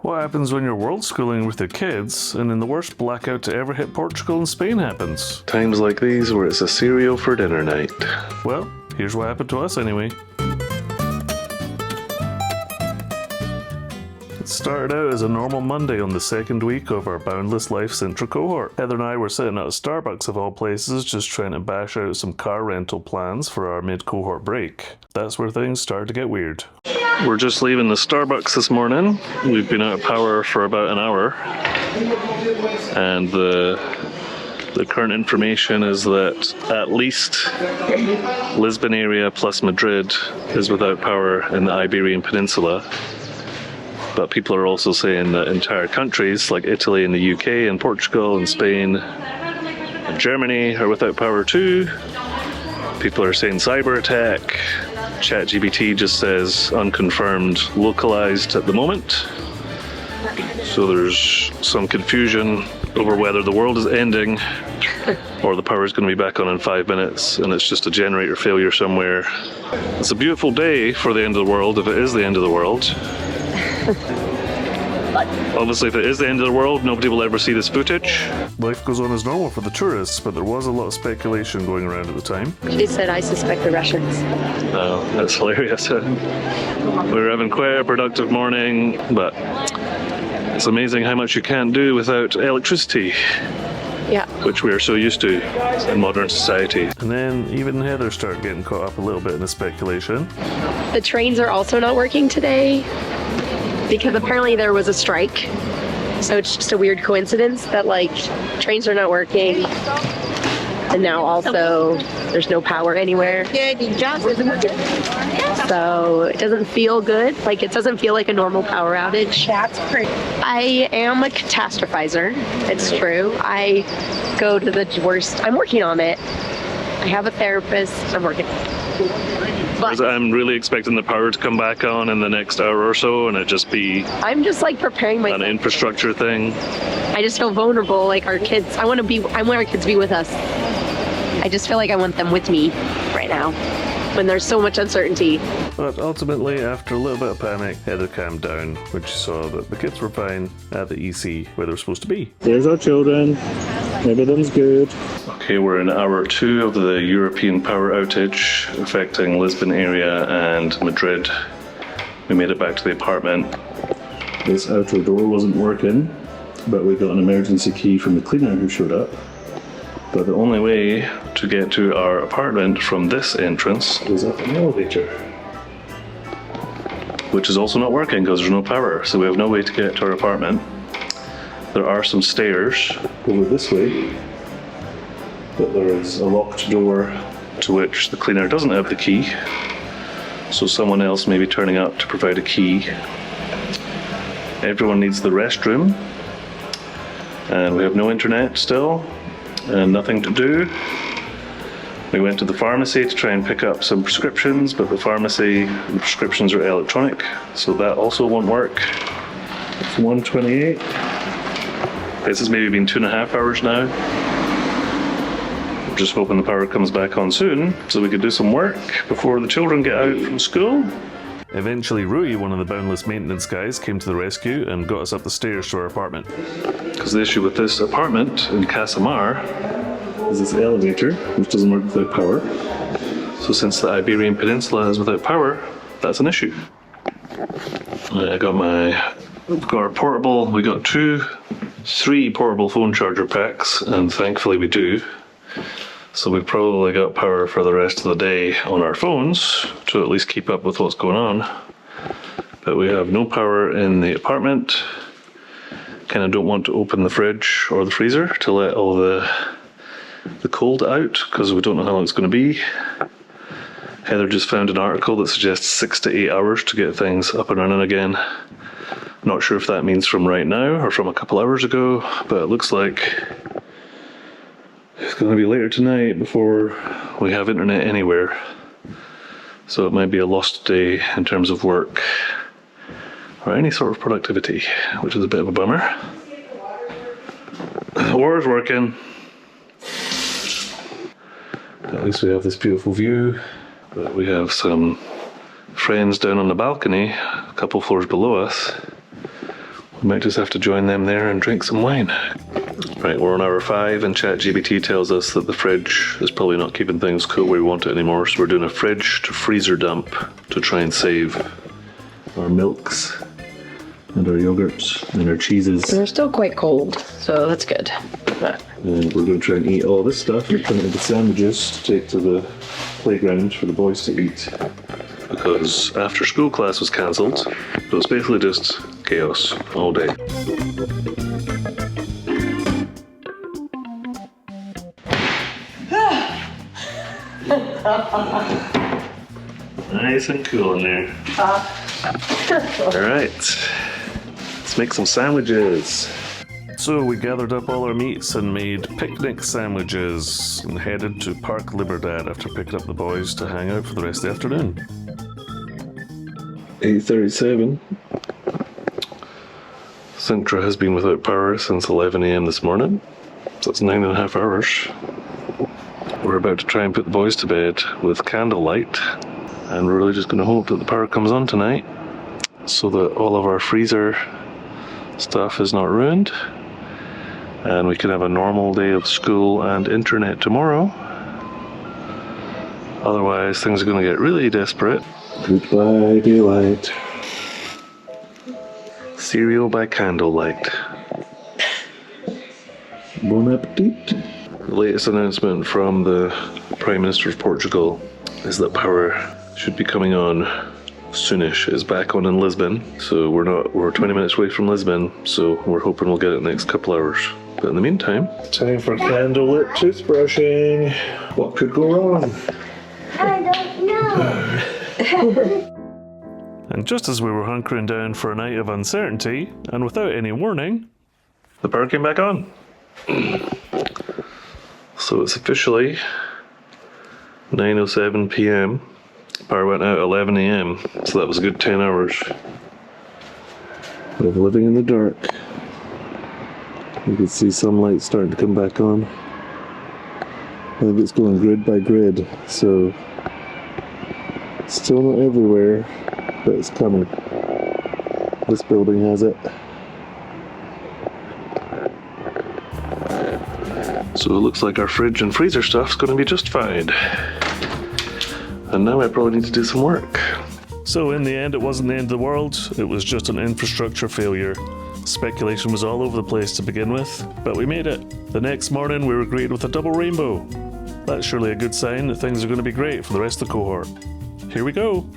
What happens when you're world schooling with your kids and then the worst blackout to ever hit Portugal and Spain happens? Times like these where it's a cereal for dinner night. Well, here's what happened to us anyway. It started out as a normal Monday on the second week of our Boundless Life Sintra cohort. Heather and I were sitting at a Starbucks of all places just trying to bash out some car rental plans for our mid-cohort break. That's where things started to get weird. We're just leaving the Starbucks this morning. We've been out of power for about an hour. And the current information is that at least Lisbon area plus Madrid is without power in the Iberian Peninsula. But people are also saying that entire countries like Italy and the UK and Portugal and Spain and Germany are without power too. People are saying cyber attack. ChatGPT just says unconfirmed, localized at the moment. So there's some confusion over whether the world is ending or the power is going to be back on in 5 minutes and it's just a generator failure somewhere. It's a beautiful day for the end of the world if it is the end of the world. Obviously, if it is the end of the world, nobody will ever see this footage. Life goes on as normal for the tourists, but there was a lot of speculation going around at the time. She said, I suspect the Russians. Oh, that's hilarious. We were having quite a productive morning, but it's amazing how much you can't do without electricity. Yeah. Which we are so used to in modern society. And then even Heather started getting caught up a little bit in the speculation. The trains are also not working today because apparently there was a strike. So it's just a weird coincidence that like trains are not working. And now also there's no power anywhere. So it doesn't feel good. Like it doesn't feel like a normal power outage. That's pretty. I am a catastrophizer. It's true. I go to the worst. I'm working on it. I have a therapist. I'm working. But I'm really expecting the power to come back on in the next hour or so and it just be I'm just like preparing myself. an infrastructure thing. I just feel vulnerable. Like our kids, I want our kids to be with us. I just feel like I want them with me right now when there's so much uncertainty. But ultimately, after a little bit of panic, Heather calmed down when she saw that the kids were fine at the EC where they're supposed to be. There's our children. Everything's good. Okay, we're in hour 2 of the European power outage affecting Lisbon area and Madrid. We made it back to the apartment. This outer door wasn't working, but we got an emergency key from the cleaner who showed up. But the only way to get to our apartment from this entrance Is up an elevator. which is also not working because there's no power, so we have no way to get to our apartment. There are some stairs Over this way, but there is a locked door to which the cleaner doesn't have the key, so someone else may be turning up to provide a key. Everyone needs the restroom, and we have no internet still, and nothing to do. We went to the pharmacy to try and pick up some prescriptions, but the prescriptions are electronic, so that also won't work. It's 1:28. This has maybe been 2.5 hours now. We're just hoping the power comes back on soon, so we could do some work before the children get out from school. Eventually, Rui, one of the Boundless maintenance guys, came to the rescue and got us up the stairs to our apartment. Because the issue with this apartment in Casamar is this elevator, which doesn't work without power. So since the Iberian Peninsula is without power, that's an issue. We've got our portable, we got 3 portable phone charger packs, and thankfully we do. So we've probably got power for the rest of the day on our phones to at least keep up with what's going on. But we have no power in the apartment. Kind of don't want to open the fridge or the freezer to let all the cold out because we don't know how long it's going to be. Heather just found an article that suggests 6 to 8 hours to get things up and running again. Not sure if that means from right now or from a couple hours ago, but it looks like it's going to be later tonight before we have internet anywhere. So it might be a lost day in terms of work or any sort of productivity, which is a bit of a bummer. The war is working. At least we have this beautiful view. But we have some friends down on the balcony, a couple floors below us, We might just have to join them there and drink some wine. Right, we're on hour 5 and ChatGPT tells us that the fridge is probably not keeping things cool where we want it anymore, so we're doing a fridge to freezer dump to try and save our milks and our yogurts and our cheeses. They're still quite cold, so that's good. And we're going to try and eat all this stuff and turn it into sandwiches to take to the playground for the boys to eat. Because after school class was cancelled, it was basically just chaos all day. Nice and cool in there. Alright, let's make some sandwiches. So we gathered up all our meats and made picnic sandwiches and headed to Park Libertad after picking up the boys to hang out for the rest of the afternoon. 8:37. Sintra has been without power since 11 a.m. this morning, so it's 9.5 hours. We're about to try and put the boys to bed with candlelight, and we're really just going to hope that the power comes on tonight so that all of our freezer stuff is not ruined and we can have a normal day of school and internet tomorrow. Otherwise, things are going to get really desperate. Goodbye, daylight. Cereal by candlelight. Bon appetit. The latest announcement from the Prime Minister of Portugal is that power should be coming on soonish. It's back on in Lisbon, so we're 20 minutes away from Lisbon, so we're hoping we'll get it in the next couple hours. But in the meantime, time for candlelit toothbrushing. What could go wrong? I don't know. And just as we were hunkering down for a night of uncertainty, and without any warning, The power came back on. So it's officially 9:07 p.m. Power went out at 11 a.m. So that was a good 10 hours of living in the dark. You can see some light starting to come back on. I think it's going grid by grid, so still not everywhere, but it's coming. This building has it. So it looks like our fridge and freezer stuff's going to be just fine. And now I probably need to do some work. so in the end it wasn't the end of the world, it was just an infrastructure failure. Speculation was all over the place to begin with, but we made it. The next morning we were greeted with a double rainbow. That's surely a good sign that things are going to be great for the rest of the cohort. Here we go.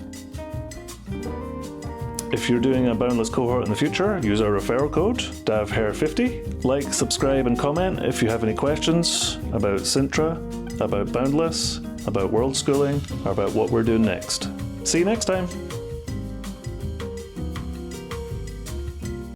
If you're doing a Boundless cohort in the future, use our referral code, DAVHAIR50. Like, subscribe and comment if you have any questions about Sintra, about Boundless, about world schooling, or about what we're doing next. See you next time!